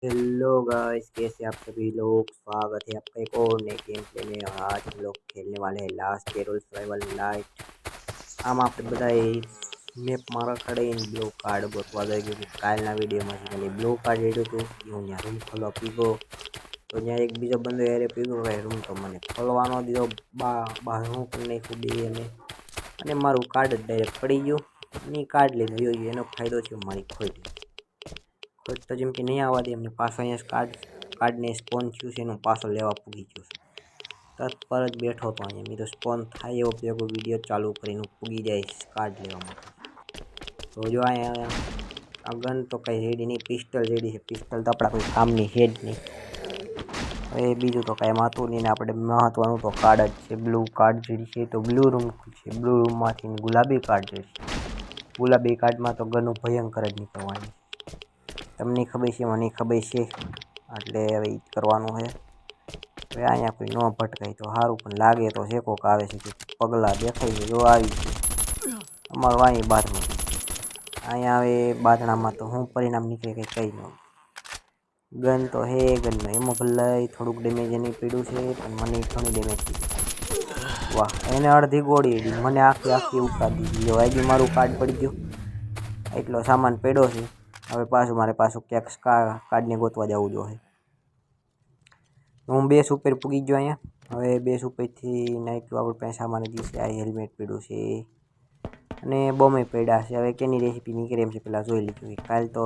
Hello guys, कैसे आप सभी लोग। स्वागत है आपका एक और नए गेम प्ले में। और आज हम लोग खेलने वाले हैं लास्ट केरोल सर्वाइवल नाइट। આમ આપણે બધા મેપ મારા ખડે બ્લુ કાર્ડ ગોતવા ગઈ ગયું કે કાલના વિડીયોમાં મને બ્લુ કાર્ડ રેડ્યું હતું કે હું ત્યાં રૂમ ખોલવા પીગો તો ત્યાં એક બીજો બંદો યારે પીગો ભાઈ રૂમ તો મને ખોલવાનો દીધો બહારનું કરી નાખ્યું બે અને મારું કાર્ડ જ ડાયરેક્ટ પડી ગયું અને કાર્ડ લઈને વયો ગયો. એનો ફાયદો છે મારી ખોટ તો જેમ કે નહીં આવવા દે એમને પાછો અહીંયા કાર્ડને સ્પોન થયું છે એનું પાછો લેવા પૂગી ગયો છે. તત્પર જ બેઠો હતો અહીંયા. મેં તો સ્પોન થાય એવો ભેગો વિડીયો ચાલુ કરીને પૂગી જાય કાર્ડ લેવા માટે. તો જો અહીંયા આ ગન તો કંઈ રેડી નહીં, પિસ્ટલ રેડી છે. પિસ્ટલ તો આપણા કોઈ કામની છે જ નહીં. હવે બીજું તો કાંઈ માતું નહીં ને આપણે મહત્વનું તો કાર્ડ જ છે. બ્લુ કાર્ડ જે છે તો બ્લુ રૂમ છે. બ્લુ રૂમમાંથી ગુલાબી કાર્ડ જે છે, ગુલાબી કાર્ડમાં તો ગનનું ભયંકર જ નીકળવાની. તમને ખબર છે, મને ખબર છે, એટલે હવે એ જ કરવાનું છે. હવે અહીંયા કોઈ ન ભટકાય તો સારું, પણ લાગે તો છે કોક આવે છે. પગલાં દેખાય છે, જો આવી છે અમારું અહીં બાથરૂમ. અહીંયા હવે બાથણામાં તો શું પરિણામ નીકળે કંઈ ન. ગન તો હે ગનનો એમાં ભલે થોડુંક ડેમેજ નહીં પડ્યું છે, પણ મને ઘણું ડેમેજ પીડ્યું. વાહ, એને અડધી ગોળી હતી, મને આખી ઉપાડી દીધી. જો હજી મારું કાર્ડ પડી ગયું, એટલો સામાન પડ્યો છે. હવે મારે પાછું ક્યાંક કાર્ડને ગોતવા જવું જોઈએ. હું બેસ ઉપર પૂગી ગયો અહીંયા. હવે બેસ ઉપરથી નાખ્યું આપણે પાસે સામાન દિવસે. આ હેલ્મેટ પડ્યું છે અને બોમ્બે પડ્યા છે. હવે કેની રેસીપી નીકળે એમ છે પહેલાં જોઈ લીધું. કાલ તો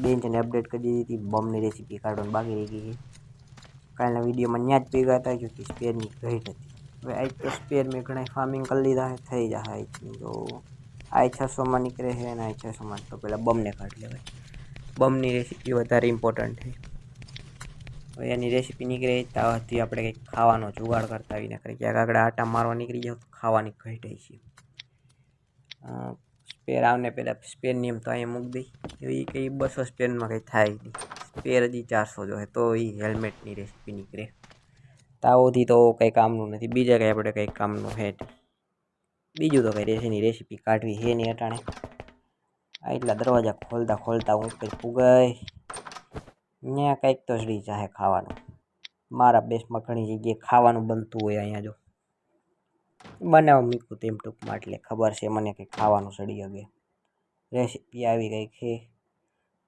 બેન્ચને અપડેટ કરી દીધી હતી, બોમ્બની રેસીપી કાઢવાની બાકી રહી ગઈ. કાલના વિડીયોમાં ત્યાં જ ભેગા હતા કે સ્પેરની ઘટ હતી. હવે આજ તો સ્પેર મેં ઘણા ફાર્મિંગ કરી લીધા છે, થઈ જશે આઈ. તો આ 600માં નીકળે છે અને આ 600માં તો પહેલાં બમને કાઢી લેવાય. બમની રેસીપી વધારે ઇમ્પોર્ટન્ટ છે. હવે એની રેસીપી નીકળે ત્યાંથી આપણે કંઈક ખાવાનો જુગાડ કરતા આવીને કરીએ. ક્યાંક આગળ આટા મારવા નીકળી જાવ તો ખાવાની ઘટાઈ છે. સ્પેર આવને પહેલાં સ્પેર નિયમ તો અહીંયા મૂકી દઈ. એવી કંઈ 200 સ્પેરમાં કંઈ થાય નહીં. સ્પેર હજી 400 જો તો એ હેલ્મેટની રેસીપી નીકળે. તાવોથી તો કંઈ કામનું નથી. બીજા કંઈ આપણે કંઈ કામનું છે. બીજું તો કંઈ રેસીની રેસીપી કાઢવી છે નહીં અટાણે. એટલા દરવાજા ખોલતા હું કંઈ ફૂગાય ત્યાં કંઈક તો જડી ચાહે ખાવાનું. મારા બેસમાં ઘણી જગ્યાએ ખાવાનું બનતું હોય. અહીંયા જો બનાવવા મૂકું તેમ ટૂંકમાં, એટલે ખબર છે મને કંઈ ખાવાનું સડી શકે. રેસીપી આવી કંઈક છે.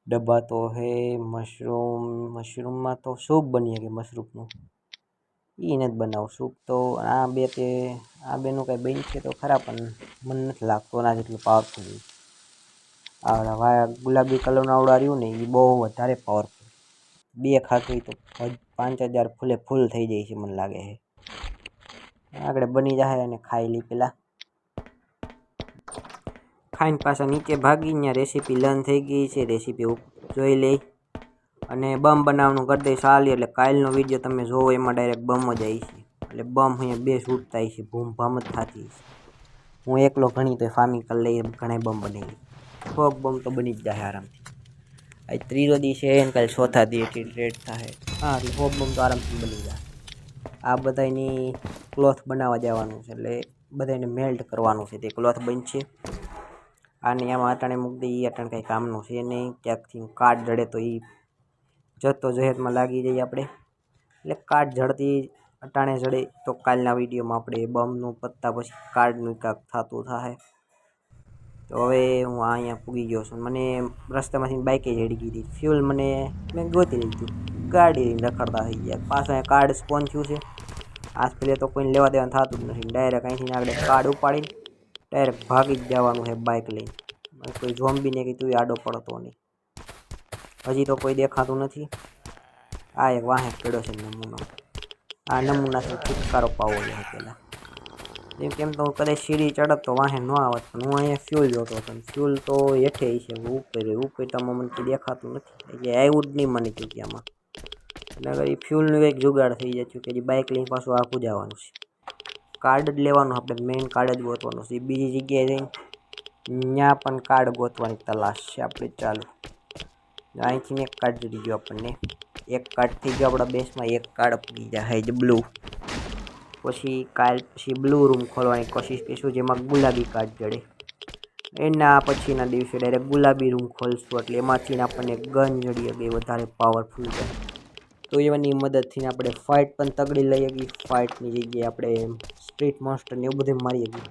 ડબ્બા તો હે મશરૂમમાં તો સૂપ બની શકે. મશરૂમનું એ નથી બનાવું સૂપ તો. આ બેનું કંઈ બની છે તો ખરા, પણ મને નથી લાગતું ના જેટલું પાવરફુલ. આવડા ગુલાબી કલરનું આવડા રહ્યું ને એ બહુ વધારે પાવરફુલ. બે ખાતું તો 5000 ફૂલ થઈ જાય છે મને લાગે છે. આગળ બની જાય અને ખાઈ લઈ. પહેલાં ખાઈને પાછા નીચે ભાગી. ત્યાં રેસીપી લર્ન થઈ ગઈ છે. રેસીપી જોઈ લઈ અને બમ બનાવવાનું કરી દઈ ચાલી. એટલે કાલનો વિડીયો તમે જોવો એમાં ડાયરેક્ટ બમ જ આવી છે. એટલે બમ અહીંયા બે છૂટતા છે, ભૂમ ભામ જ થતી છે. હું એકલો ઘણી તો ફાર્મિંગ કરી લઈ, ઘણા બમ બની લઈ. ફોક બમ તો બની જ જાય આરામથી. આ ત્રીજો દી છે એને કાલે ચોથા દી એટલી રેડ થાય. હા, એટલે ફોક બમ તો આરામથી બની જાય. આ બધાની ક્લોથ બનાવવા જવાનું છે, એટલે બધાને મેલ્ટ કરવાનું છે. તે ક્લોથ બનશે. આને આમાં અટાણે મૂકી દઈએ. અટાણે કંઈ કામનું છે નહીં. ક્યાંકથી કાર્ડ જડે તો એ જતો જહેરમાં લાગી જઈએ આપણે. એટલે કાર્ડ જડતી અટાણે જડે તો કાલના વિડીયોમાં આપણે બમનું પત્તા પછી કાર્ડનું કાંક થતું થાય. તો હવે હું અહીંયા પૂગી ગયો છું. મને રસ્તામાંથી બાઇકે જડી ગઈ હતી. ફ્યુલ મેં ગોતી લીધું. ગાડી લઈને રખડતા થઈ ગયા. પાછું અહીંયા કાર્ડ સ્પોન થયું છે. આજ પહેલાં તો કોઈને લેવા દેવાનું થતું જ નથી. ડાયરેક્ટ અહીંથી આગળ કાર્ડ ઉપાડીને ડાયરેક્ટ ભાગી જ જવાનું છે બાઇક લઈને. કોઈ ઝોમ્બીને કીધું આડો પડતો નહીં. હજી તો કોઈ દેખાતું નથી. આ એક વાહે પડ્યો છે નમૂનો. આ નમૂનાથી છુટકારો પાવો જોઈએ પહેલાં. કેમ તો કદાચ સીડી ચડત તો વાહે ન આવત, પણ હું અહીંયા ફ્યુલ જોતો હતો. ફ્યુલ તો હેઠે છે, ઉપર તો મને કંઈ દેખાતું નથી. એટલે આવ્યું જ નહીં મને જગ્યામાં. એટલે અગર એ ફ્યુલનું એક જુગાડ થઈ જાય કે જે બાઇક લઈને પાછું આખું જવાનું છે. કાર્ડ જ લેવાનું, આપણે મેઇન કાર્ડ જ ગોતવાનું છે. બીજી જગ્યાએ જઈને ત્યાં પણ કાર્ડ ગોતવાની તલાશ છે આપણે. ચાલુ અહીંથી એક કાર્ડ જડી ગયો આપણને. એક કાર્ડ થઈ ગયો આપણા બેસમાં. એક કાર્ડ પડી જાય છે બ્લુ. પછી બ્લુ રૂમ ખોલવાની કોશિશ કરીશું જેમાં ગુલાબી કાર્ડ જડે. એના પછીના દિવસે ડાયરેક્ટ ગુલાબી રૂમ ખોલશું એટલે એમાંથી આપણને ગન જડી ગઈ વધારે પાવરફુલ ગન. તો એની મદદથી આપણે ફાઇટ પણ તગડી લઈ ગઈ. ફાઇટની જગ્યાએ આપણે સ્ટ્રીટ મોન્સ્ટર ને એવું બધું મારી ગઈ.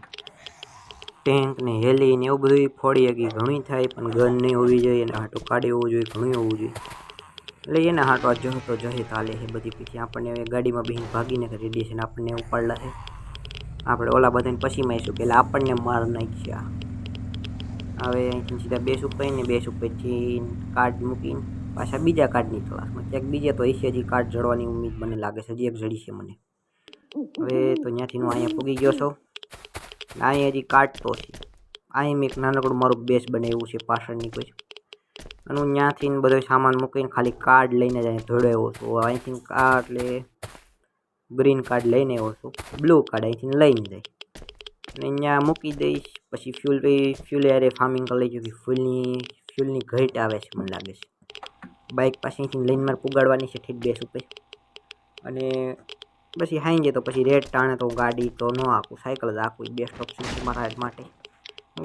ટેન્ક ને હેલી ને એવું બધું ફોડી ગઈ. ઘણી થાય પણ ગન નહીં હોવી જોઈએ અને હાટો કાઢી હોવું જોઈએ, ઘણું હોવું જોઈએ. એટલે એના હાટો જહ તો જહે તાલે છે બધી. પછી આપણને હવે ગાડીમાં બેસીને ભાગીને રેડિયેશન આપણને ઉપાડલા છે. આપણે ઓલા બધાને પછી મારીશું કે આપણને માર નાખ્યા. હવે અહીંથી સીધા બેસ ઉપરથી કાર્ડ મૂકીને પાછા બીજા કાર્ડની તલાશમાં. ક્યાંક બીજે તો હજી કાર્ડ જડવાની ઉમ્મીદ મને લાગે છે. હજી એક જડી છે મને. હવે તો ત્યાંથી હું અહીંયા પૂગી ગયો છું. અહીંયા હજી કાર્ડ તો છે. અહીં મેં એક નાનકડું મારું બેસ બનાવ્યું છે પાછળની કોઈ. અને હું ત્યાંથી બધો સામાન મૂકીને ખાલી કાર્ડ લઈને જ અહીં ધોડો આવ્યો છું. અહીંથી આ એટલે ગ્રીન કાર્ડ લઈને આવ્યો છું. બ્લુ કાર્ડ અહીંથી લઈને જાય અને અહીંયા મૂકી દઈશ. પછી ફ્યુલ યારે ફાર્મિંગ કરી લઈ ફ્યુલની ઘટ આવે છે મને લાગે છે. બાઇક પાસેથી લઈને મારે પુગાડવાની છે ઠીક બેસ ઉપર. અને પછી હાઈ જાય તો પછી રેડ ટાણે તો ગાડી તો ન આખું સાયકલ જ આખું બેસ્ટ ઓપ્શન છે મારા માટે.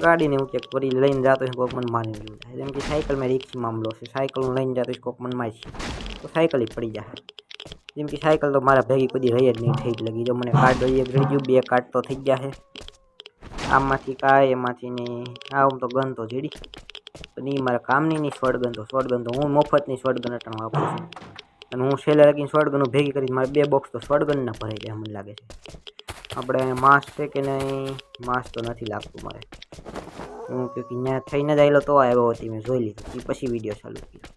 ગાડીને હું ચેક કરી લઈને જતો હોય કોક મને મારી ગયું થાય. જેમ કે સાયકલમાં રિક્સ મામલો છે. સાયકલ હું લઈને જતો હોય કોક મને મારી તો સાયકલ જ પડી જાય. જેમ કે સાયકલ તો મારા ભેગી કોઈ રહી જ નહીં થઈ જ લગી. જો મને કાર્ડ એક રહી ગયું, 2 કાર્ડ તો થઈ ગયા છે. આમાંથી કાંઈ એમાંથી નહીં. આમ તો ગન તો જેડી પણ એ મારા કામની નહીં. શોર્ટ ગન તો હું મફતની શોર્ટ ગન અટાણ વાપરું છું. અને હું છેલ્લે લગીને શોર્ટ ગન ભેગી કરી મારે 2 બોક્સ તો શોર્ટ ગનના ભરાઈ જાય મને લાગે છે. આપણે માસ છે કે નહીં? માસ તો નથી લાગતું મારે. હું કે ત્યાં થઈને જ આવેલો તો આવ્યો હતી, મેં જોઈ લીધું એ પછી વિડીયો ચાલુ કર્યો.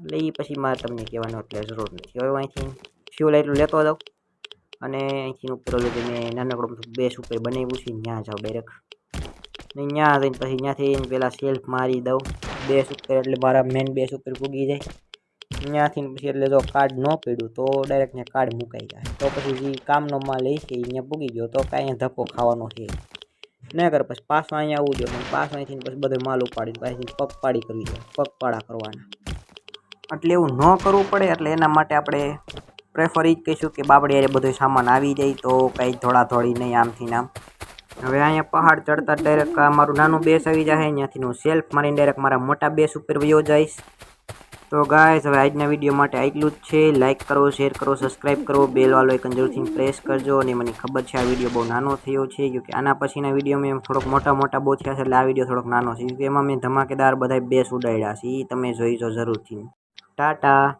એટલે એ પછી મારે તમને કહેવાનો એટલે જરૂર નથી. હવે અહીંથી ફ્યુલ એટલું લેતો જાઉં અને અહીંથી ઉપર ઓલું જે મેં નાનકડું બેસ ઉપર બનાવ્યું છે ત્યાં જાઉં ડાયરેક્ટ. ને ત્યાં જઈને પછી ત્યાંથી પહેલાં સેલ્ફ મારી દઉં બેસ ઉપર એટલે મારા મેન બેસ ઉપર પૂગી જાય. ત્યાંથી પછી એટલે જો કાર્ડ ન પડ્યું તો ડાયરેક્ટ ત્યાં કાર્ડ મુકાઈ જાય. તો પછી જે કામનો માલ એ છે અહીંયા પૂગી ગયો તો કાંઈ ધક્કો ખાવાનો છે નહીં. કરે પછી પાછો અહીંયા આવવું જોઈએ. પાછો અહીંથી પછી બધો માલ ઉપાડીને પાછી પગપાળી કરવી જોઈએ, પગપાળા કરવાના. એટલે એવું ન કરવું પડે. એટલે એના માટે આપણે પ્રેફર એ જ કહીશું કે બાપડે યારે બધો સામાન આવી જાય તો કંઈ ધોળાધોળી નહીં આમથી આમ. હવે અહીંયા પહાડ ચડતા ડાયરેક્ટ મારું નાનું બેસ આવી જાય. ત્યાંથી હું સેલ્ફ મારીને ડાયરેક્ટ મારા મોટા બેસ ઉપર વયો જઈશ. તો ગાઈસ હવે આજના વિડીયો માટે આટલું જ છે. લાઇક કરો, શેર કરો, સબસ્ક્રાઈબ કરો, બેલ વાળો આઇકન જરૂરથી પ્રેસ કરજો. અને મને ખબર છે આ વિડીયો બહુ નાનો થયો છે કે આના પછીના વિડીયોમાં એમ થોડોક મોટા બહુ થયા છે. એટલે આ વિડીયો થોડોક નાનો છે કે એમાં મેં ધમાકેદાર બધા બેસ ઉડાડ્યા છે. એ તમે જોઈજો જરૂરથી. ટાટા.